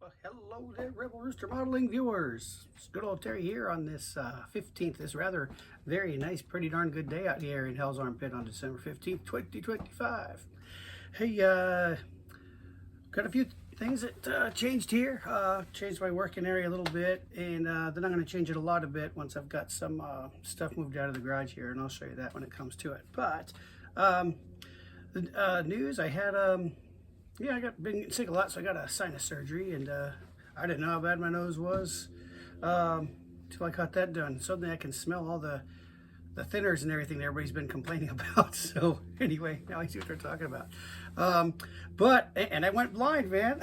Well, hello there, Rebel Rooster Modeling viewers. It's good old Terry here on this 15th, this rather very nice, pretty darn good day out here in Hell's Armpit on December 15th, 2025. Hey, got a few things that changed here. Changed my working area a little bit, and then I'm going to change it a lot a bit once I've got some stuff moved out of the garage here, and I'll show you that when it comes to it. But the news, I had yeah, I got been sick a lot, so I got a sinus surgery, and I didn't know how bad my nose was until I got that done. Suddenly I can smell all the thinners and everything that everybody's been complaining about. So anyway, now I see what they're talking about. And I went blind, man.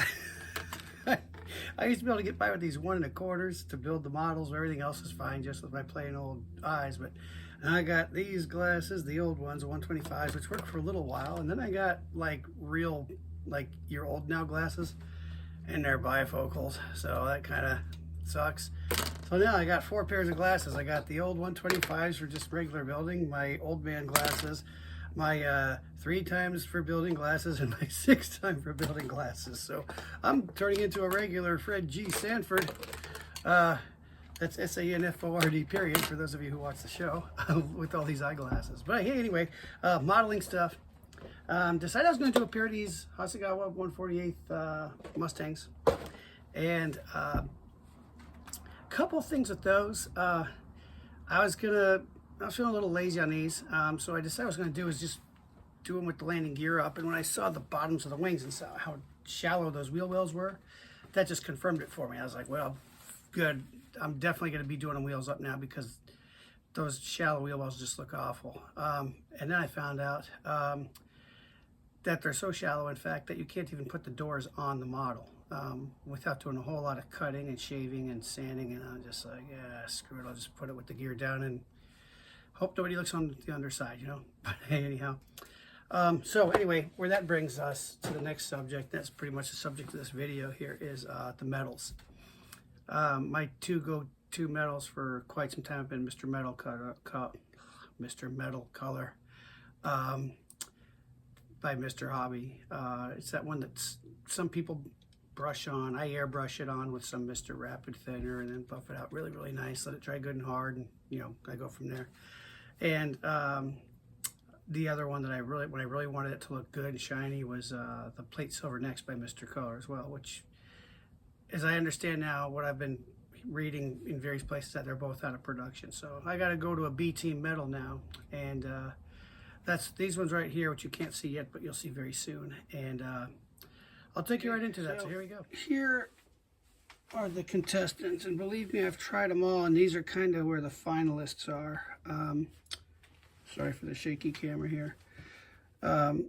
I used to be able to get by with these 1 1/4s to build the models. Everything else is fine, just with my plain old eyes. But I got these glasses, the old ones, the 125s, which worked for a little while. And then I got like real, like you're old now glasses, and they're bifocals. So that kind of sucks. So now I got 4 pairs of glasses. I got the old 125s for just regular building, my old man glasses, my 3 times for building glasses, and my 6 time for building glasses. So I'm turning into a regular Fred G. Sanford. That's S-A-N-F-O-R-D period for those of you who watch the show with all these eyeglasses. But hey, anyway, modeling stuff. Decided I was going to do a pair of these Hasegawa 148th Mustangs, and couple things with those. I was feeling a little lazy on these, so I decided what I was going to do is just do them with the landing gear up. And when I saw the bottoms of the wings and saw how shallow those wheel wells were, that just confirmed it for me. I was like, well, good. I'm definitely going to be doing them wheels up now because those shallow wheel wells just look awful. And then I found out that they're so shallow, in fact, that you can't even put the doors on the model without doing a whole lot of cutting and shaving and sanding. And I'm just like, yeah, screw it. I'll just put it with the gear down and hope nobody looks on the underside, you know. But hey, anyhow. So anyway, where that brings us to the next subject, that's pretty much the subject of this video here, is the metals. My two go-to metals for quite some time have been Mr. Metal Color. By Mr. Hobby. It's that one that some people brush on. I airbrush it on with some Mr. Rapid thinner and then buff it out really, really nice. Let it dry good and hard, and you know, I go from there. And the other one that when I really wanted it to look good and shiny was the Plate Silver Next by Mr. Color as well, which, as I understand now, what I've been reading in various places, that they're both out of production. So I got to go to a B Team Metal now, and that's these ones right here, which you can't see yet, but you'll see very soon. And I'll take you right into that. So here we go. Here are the contestants, and believe me, I've tried them all, and these are kind of where the finalists are. Sorry for the shaky camera here. Of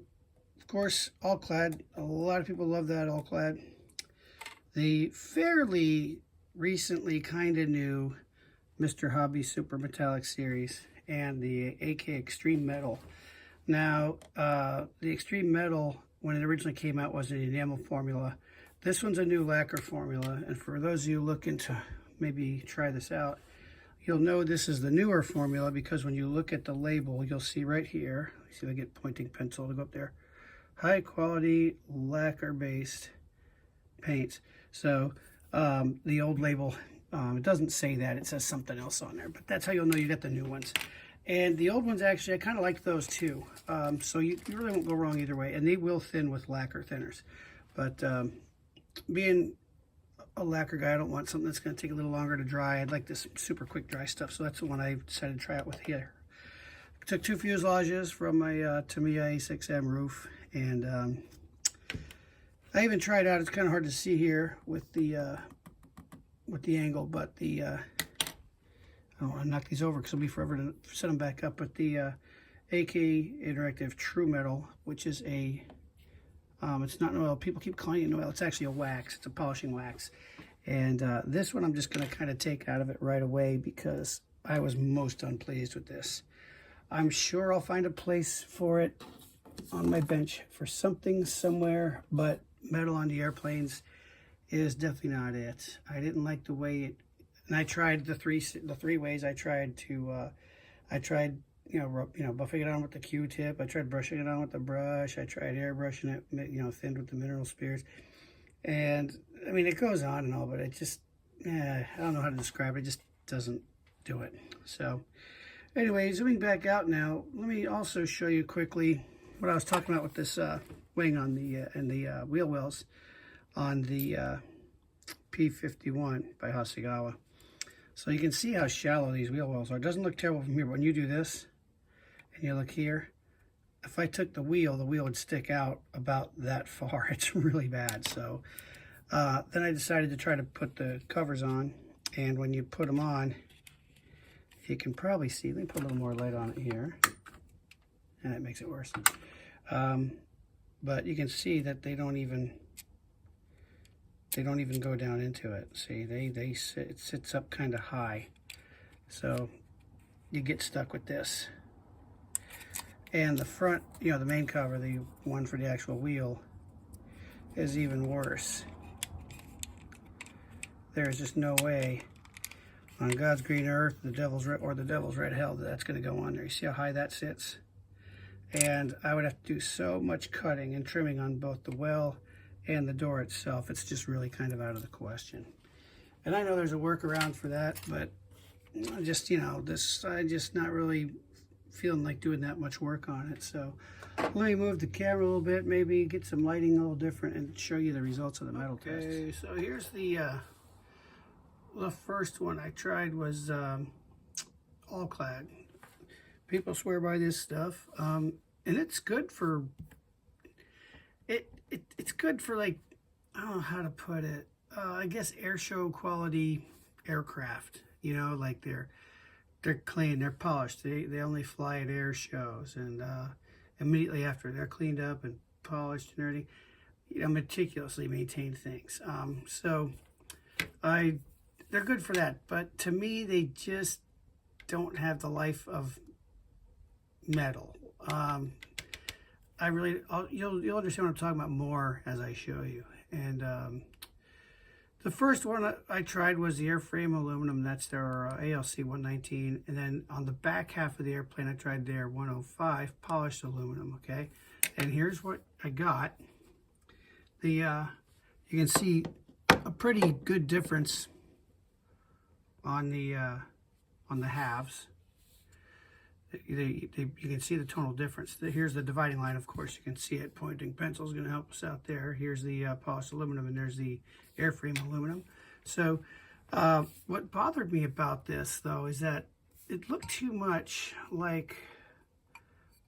course, Alclad. A lot of people love that Alclad. The fairly recently kind of new Mr. Hobby Super Metallic Series and the AK Extreme Metal. Now, the Extreme Metal, when it originally came out, was an enamel formula. This one's a new lacquer formula, and for those of you looking to maybe try this out, you'll know this is the newer formula because when you look at the label, you'll see right here, see if I get pointing pencil to go up there, high quality lacquer-based paints. So the old label, it doesn't say that, it says something else on there, but that's how you'll know you got the new ones. And the old ones, actually, I kind of like those too. So you really won't go wrong either way. And they will thin with lacquer thinners. But being a lacquer guy, I don't want something that's going to take a little longer to dry. I'd like this super quick dry stuff. So that's the one I decided to try out with here. I took 2 fuselages from my Tamiya A6M roof. And I even tried out, it's kind of hard to see here with the angle, but the I don't want to knock these over because it'll be forever to set them back up. But the AK Interactive True Metal, which is a, it's not an oil. People keep calling it an oil. It's actually a wax. It's a polishing wax. And this one I'm just going to kind of take out of it right away because I was most unpleased with this. I'm sure I'll find a place for it on my bench for something somewhere, but metal on the airplanes is definitely not it. I didn't like the way it. And I tried the three ways. I tried buffing it on with the Q-tip. I tried brushing it on with the brush. I tried airbrushing it, thinned with the mineral spirits. And I mean, it goes on and all, but it just, I don't know how to describe it. It just doesn't do it. So anyway, zooming back out now, let me also show you quickly what I was talking about with this wing on the and the wheel wells on the P51 by Hasegawa. So you can see how shallow these wheel wells are. It doesn't look terrible from here, but when you do this and you look here, if I took the wheel would stick out about that far. It's really bad. So then I decided to try to put the covers on, and when you put them on, you can probably see, let me put a little more light on it here, and it makes it worse. But you can see that they don't even go down into it. See, it sits up kind of high, so you get stuck with this. And the front, you know, the main cover, the one for the actual wheel, is even worse. There's just no way on God's green earth, the devil's red hell, that's going to go on there. You see how high that sits? And I would have to do so much cutting and trimming on both the well and the door itself. It's just really kind of out of the question. And I know there's a workaround for that, but just, you know, I'm just not really feeling like doing that much work on it. So let me move the camera a little bit, maybe get some lighting a little different, and show you the results of the metal test. Okay, so here's the first one I tried was Alclad. People swear by this stuff, and it's good for it's good for, like, I don't know how to put it. I guess air show quality aircraft. You know, like they're clean, they're polished. They only fly at air shows, and immediately after they're cleaned up and polished and everything, you know, meticulously maintained things. So they're good for that, but to me they just don't have the life of metal. You'll understand what I'm talking about more as I show you. And the first one I tried was the airframe aluminum. That's their ALC 119. And then on the back half of the airplane, I tried their 105 polished aluminum. Okay, and here's what I got. You can see a pretty good difference on the halves. You can see the tonal difference. Here's the dividing line, of course. You can see it. Pointing pencil is going to help us out there. Here's the polished aluminum, and there's the airframe aluminum. So what bothered me about this, though, is that it looked too much like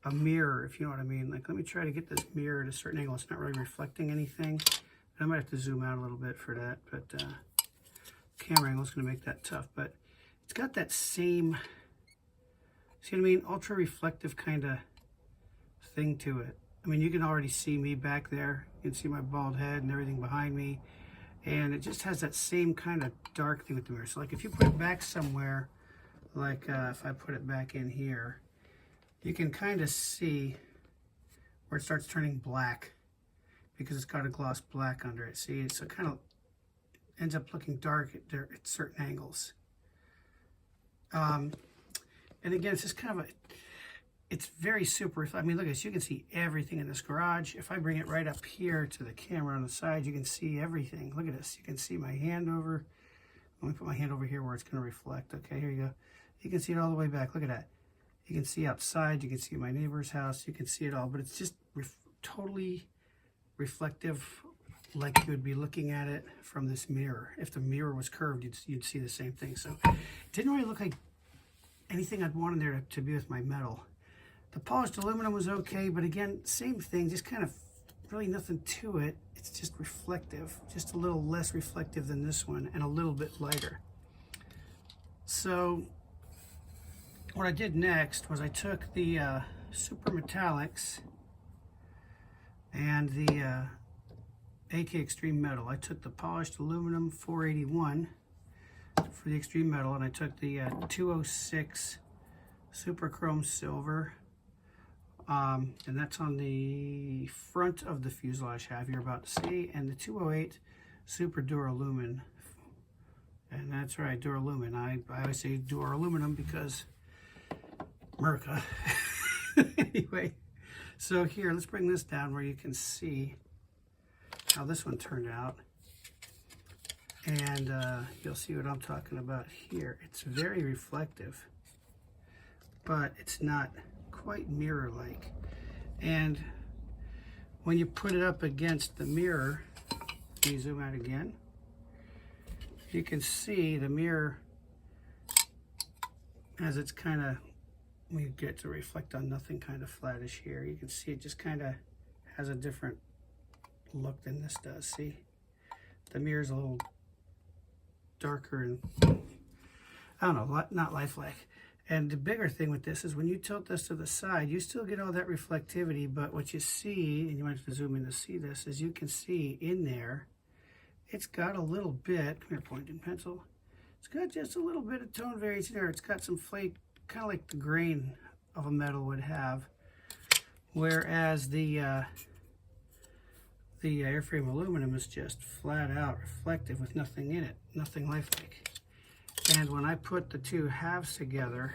a mirror, if you know what I mean. Like, let me try to get this mirror at a certain angle. It's not really reflecting anything. I might have to zoom out a little bit for that, but camera angle is going to make that tough. But it's got that same, see what I mean, ultra reflective kind of thing to it. I mean, you can already see me back there. You can see my bald head and everything behind me. And it just has that same kind of dark thing with the mirror. So like if you put it back somewhere, like if I put it back in here, you can kind of see where it starts turning black because it's got a gloss black under it. See, so it kind of ends up looking dark at certain angles. And again, it's just kind of it's very super. I mean, look at this. You can see everything in this garage. If I bring it right up here to the camera on the side, you can see everything. Look at this. You can see my hand over. Let me put my hand over here where it's going to reflect. Okay, here you go. You can see it all the way back. Look at that. You can see outside. You can see my neighbor's house. You can see it all, but it's just totally reflective, like you would be looking at it from this mirror. If the mirror was curved, you'd see the same thing. So it didn't really look like anything I'd wanted there to be with my metal. The polished aluminum was okay, but again, same thing, just kind of really nothing to it. It's just reflective, just a little less reflective than this one and a little bit lighter. So what I did next was I took the super metallics and the AK Extreme Metal. I took the polished aluminum 481 for the Extreme Metal, and I took the 206 Super Chrome Silver, and that's on the front of the fuselage half you're about to see, and the 208 Super Duralumin, and that's right, Duralumin. I always say Duraluminum because America. Anyway, so here, let's bring this down where you can see how this one turned out. And you'll see what I'm talking about here. It's very reflective, but it's not quite mirror-like. And when you put it up against the mirror, you zoom out again, you can see the mirror as it's kind of, we get to reflect on nothing, kind of flattish here. You can see it just kind of has a different look than this does. See, the mirror's a little darker and, I don't know, not lifelike. And the bigger thing with this is when you tilt this to the side, you still get all that reflectivity, but what you see, and you might have to zoom in to see this, is you can see in there, it's got a little bit, come here, pointing pencil, it's got just a little bit of tone variation there. It's got some flake, kind of like the grain of a metal would have, whereas the airframe aluminum is just flat out reflective with nothing in it, nothing lifelike. And when I put the two halves together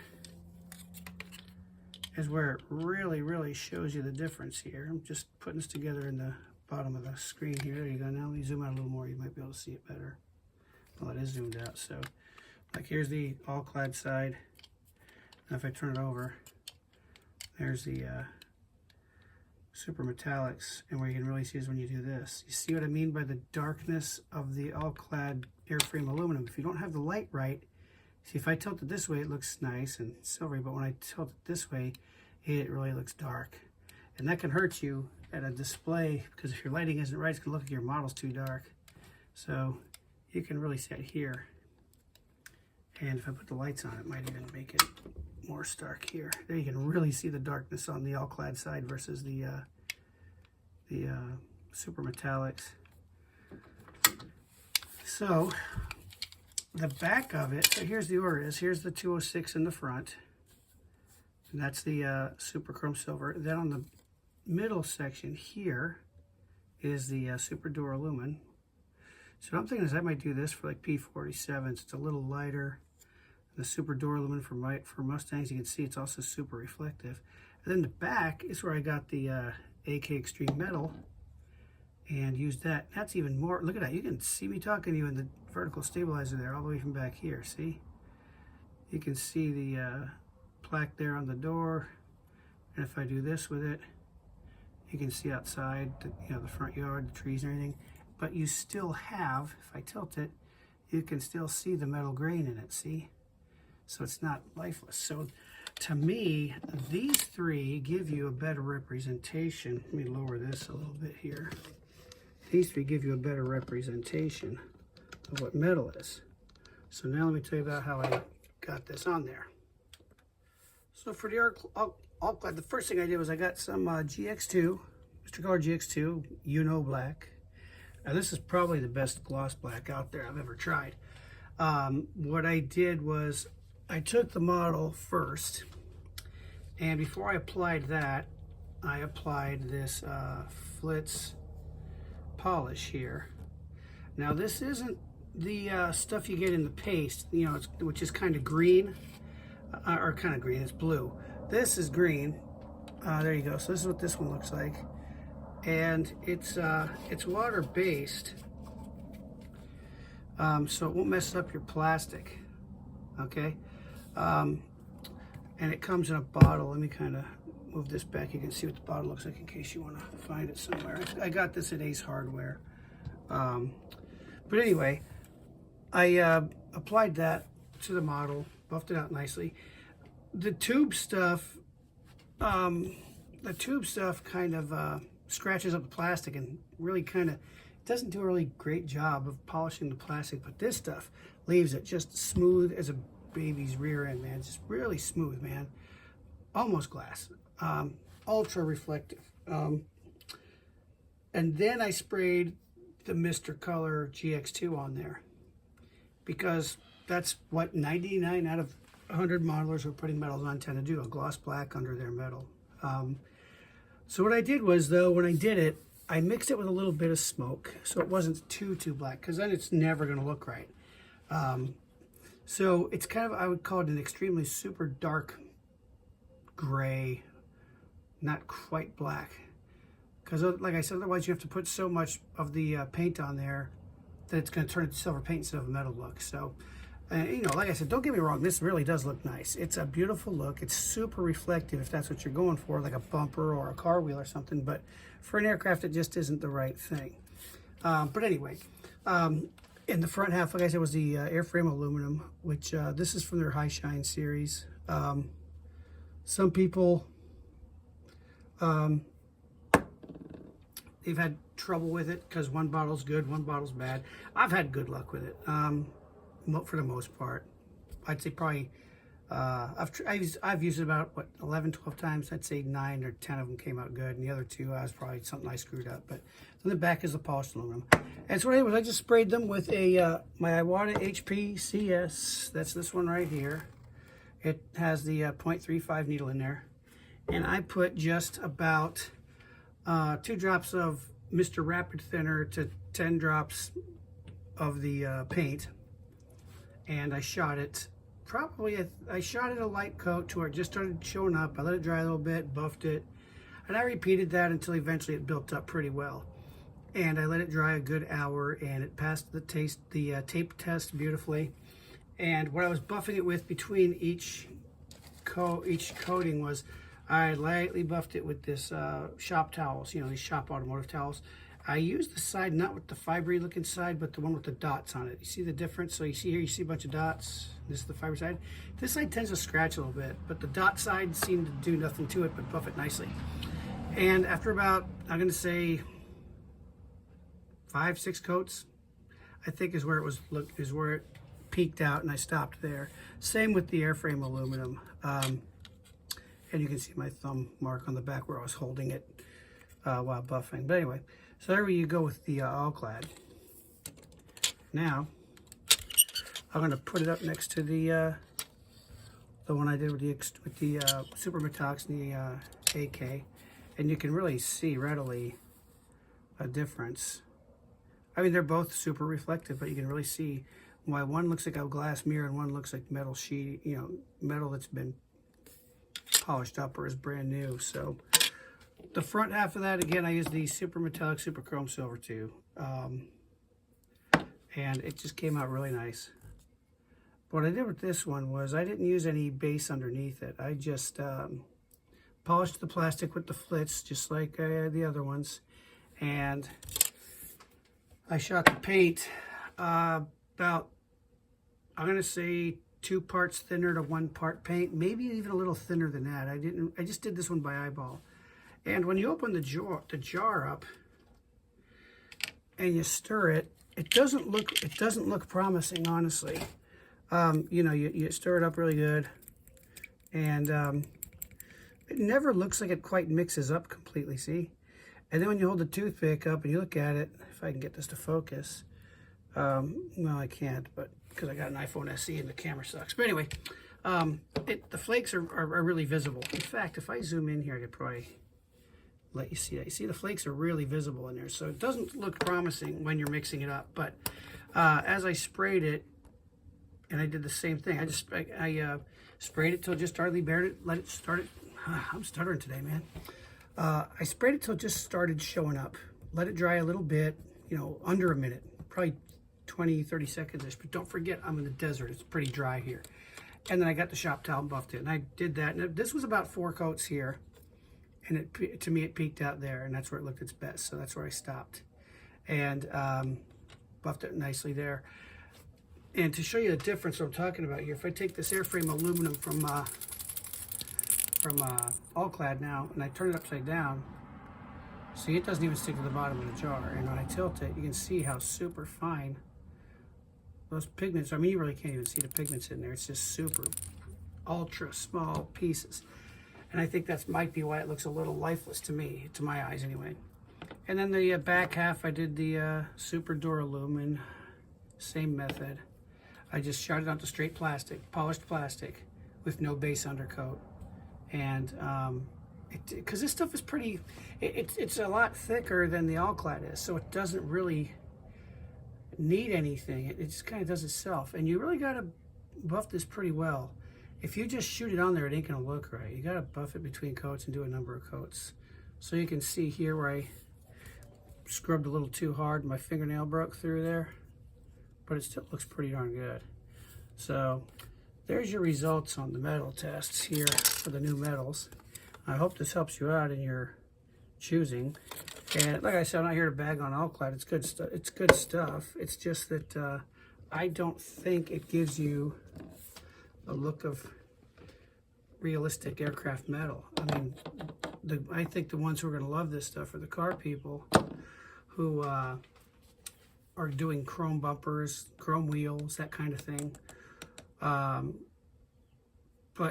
is where it really shows you the difference here. I'm just putting this together in the bottom of the screen here. There you go. Now let me zoom out a little more. You might be able to see it better. Well, it is zoomed out. So like here's the Alclad side. Now if I turn it over, there's the super metallics, and where you can really see is when you do this. You see what I mean by the darkness of the Alclad airframe aluminum. If you don't have the light right, see, if I tilt it this way, it looks nice and silvery, but when I tilt it this way, it really looks dark. And that can hurt you at a display, because if your lighting isn't right, it's gonna look like your model's too dark. So you can really see it here. And if I put the lights on, it might even make it more stark here. There you can really see the darkness on the Alclad side versus the super metallics. So the back of it, so here's the order is, here's the 206 in the front, and that's the super chrome silver. Then on the middle section here is the super duralumin. So what I'm thinking is I might do this for like P47s. It's a little lighter. The super duralumin for Mustangs, you can see it's also super reflective. And then the back is where I got the AK Extreme Metal and used that. That's even more, look at that. You can see me talking to you in the vertical stabilizer there all the way from back here, see? You can see the plaque there on the door. And if I do this with it, you can see outside, the front yard, the trees and everything. But you still have, if I tilt it, you can still see the metal grain in it, see? So it's not lifeless. So to me, these three give you a better representation. Let me lower this a little bit here. These three give you a better representation of what metal is. So now let me tell you about how I got this on there. So for the Alclad, the first thing I did was I got some GX2, Mr. Color GX2, black. Now this is probably the best gloss black out there I've ever tried. What I did was I took the model first, and before I applied that, I applied this Flitz polish here. Now this isn't the stuff you get in the paste, which is kind of green, or kind of green, it's blue. This is green. There you go. So this is what this one looks like. And it's water-based, so it won't mess up your plastic, okay? And it comes in a bottle. Let me kind of move this back. You can see what the bottle looks like in case you want to find it somewhere. I got this at Ace Hardware. But anyway, I applied that to the model, buffed it out nicely. The tube stuff kind of scratches up the plastic and really kind of doesn't do a really great job of polishing the plastic, but this stuff leaves it just smooth as a baby's rear end, man. It's just really smooth, man. Almost glass. Ultra reflective. And then I sprayed the Mr. Color GX2 on there, because that's what 99 out of 100 modelers who are putting metals on tend to do, a gloss black under their metal. So what I did was, though, when I did it, I mixed it with a little bit of smoke, so it wasn't too black, because then it's never going to look right. So it's kind of, I would call it an extremely super dark gray, not quite black. Because like I said, otherwise you have to put so much of the paint on there that it's going to turn into silver paint instead of a metal look. So, you know, like I said, don't get me wrong, this really does look nice. It's a beautiful look. It's super reflective if that's what you're going for, like a bumper or a car wheel or something. But for an aircraft, it just isn't the right thing. But anyway, in the front half, like I said, was the airframe aluminum, which this is from their High Shine series. Some people, they've had trouble with it because one bottle's good, one bottle's bad. I've had good luck with it, for the most part. I'd say probably, I've used it about, what, 11, 12 times. I'd say 9 or 10 of them came out good, and the other 2, I was probably something I screwed up. But on the back is the polished aluminum. And so anyways, I just sprayed them with a my Iwata HP CS. That's this one right here. It has the 0.35 needle in there. And I put just about 2 drops of Mr. Rapid Thinner to 10 drops of the paint. And I shot it, I shot it a light coat to where it just started showing up. I let it dry a little bit, buffed it. And I repeated that until eventually it built up pretty well. And I let it dry a good hour, and it passed the tape test beautifully. And what I was buffing it with between each coating was, I lightly buffed it with this shop towels, you know, these shop automotive towels. I used the side, not with the fibery looking side, but the one with the dots on it. You see the difference? So you see here, you see a bunch of dots. This is the fiber side. This side tends to scratch a little bit, but the dot side seemed to do nothing to it but buff it nicely. And after about, I'm gonna say 5, 6 coats, I think is where it peaked out, and I stopped there. Same with the airframe aluminum. And you can see my thumb mark on the back where I was holding it while buffing. But anyway, so there you go with the Alclad. Now, I'm going to put it up next to the one I did with the Super Metallics and the AK, and you can really see readily a difference. I mean, they're both super reflective, but you can really see why one looks like a glass mirror and one looks like metal sheet, you know, metal that's been polished up or is brand new. So the front half of that, again, I used the Super Metallic Super Chrome Silver too. And it just came out really nice. What I did with this one was I didn't use any base underneath it. I just polished the plastic with the flitz, just like the other ones. And I shot the paint about, I'm going to say 2 parts thinner to 1 part paint, maybe even a little thinner than that. I just did this one by eyeball. And when you open the jar up and you stir it, it doesn't look promising, honestly. You know, you stir it up really good, and it never looks like it quite mixes up completely, see? And then when you hold the toothpick up and you look at it, if I can get this to focus, well, I can't, but because I got an iPhone SE and the camera sucks. But anyway, the flakes are really visible. In fact, if I zoom in here, I could probably let you see that. You see the flakes are really visible in there, so it doesn't look promising when you're mixing it up. But as I sprayed it, and I did the same thing. I sprayed it till it just started, let it start it. I'm stuttering today, man. I sprayed it till it just started showing up. Let it dry a little bit, you know, under a minute, probably 20, 30 seconds-ish. But don't forget, I'm in the desert. It's pretty dry here. And then I got the shop towel and buffed it. And I did that. And this was about 4 coats here. And to me, it peaked out there. And that's where it looked its best. So that's where I stopped. And buffed it nicely there. And to show you the difference what I'm talking about here, if I take this airframe aluminum from Alclad now, and I turn it upside down, see, it doesn't even stick to the bottom of the jar. And when I tilt it, you can see how super fine those pigments, I mean, you really can't even see the pigments in there. It's just super ultra small pieces. And I think that might be why it looks a little lifeless to me, to my eyes anyway. And then the back half, I did the Super Duralumin, same method. I just shot it onto straight plastic, polished plastic, with no base undercoat. And because this stuff is pretty, it's a lot thicker than the Alclad is, so it doesn't really need anything. It just kind of does itself. And you really got to buff this pretty well. If you just shoot it on there, it ain't gonna look right. You got to buff it between coats and do a number of coats. So you can see here where I scrubbed a little too hard, my fingernail broke through there. but it still looks pretty darn good. So there's your results on the metal tests here for the new metals. I hope this helps you out in your choosing. And like I said, I'm not here to bag on Alclad. It's good stuff. It's good stuff. It's just that I don't think it gives you a look of realistic aircraft metal. I mean, I think the ones who are going to love this stuff are the car people who are doing chrome bumpers, chrome wheels, that kind of thing. But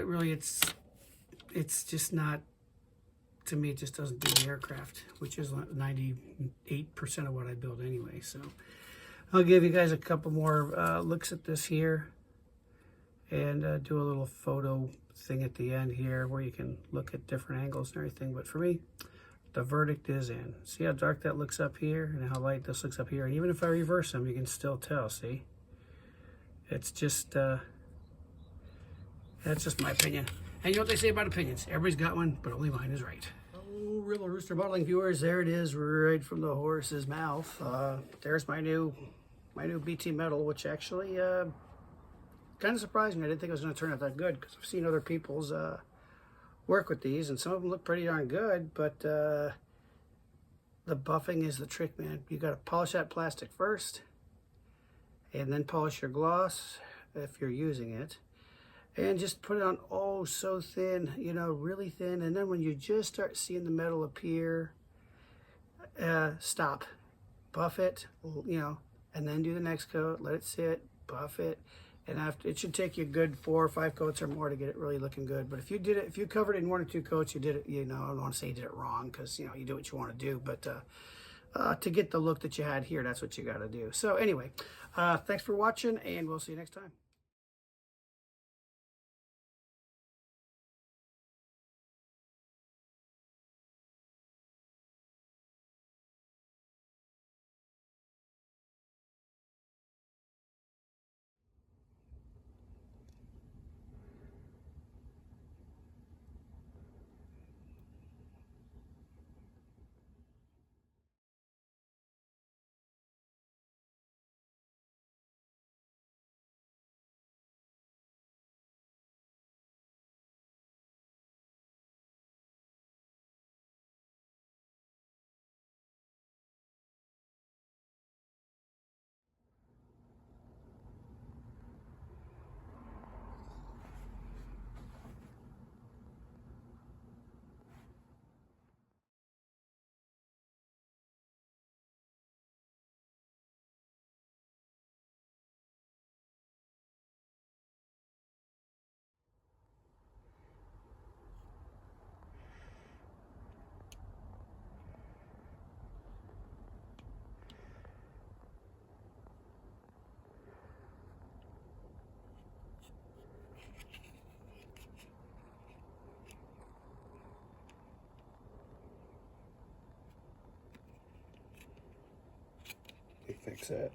really, it's just not, to me, it just doesn't do the aircraft, which is 98% of what I build anyway. So I'll give you guys a couple more looks at this here and do a little photo thing at the end here where you can look at different angles and everything. But for me, the verdict is in. See how dark that looks up here and how light this looks up here? And even if I reverse them, you can still tell, see? It's just, that's just my opinion. And you know what they say about opinions? Everybody's got one, but only mine is right. Oh, Rebel Rooster Modeling viewers, there it is, right from the horse's mouth. There's my new BT metal, which actually kind of surprised me. I didn't think it was going to turn out that good because I've seen other people's work with these, and some of them look pretty darn good, but the buffing is the trick, man. You got to polish that plastic first, and then polish your gloss if you're using it. And just put it on, oh, so thin, you know, really thin. And then when you just start seeing the metal appear, stop, buff it, you know, and then do the next coat, let it sit, buff it. And after, it should take you a good 4 or 5 coats or more to get it really looking good. But if you did it, if you covered it in 1 or 2 coats, you did it, you know, I don't want to say you did it wrong because, you know, you do what you want to do. But to get the look that you had here, that's what you got to do. So anyway, thanks for watching, and we'll see you next time. Fix that.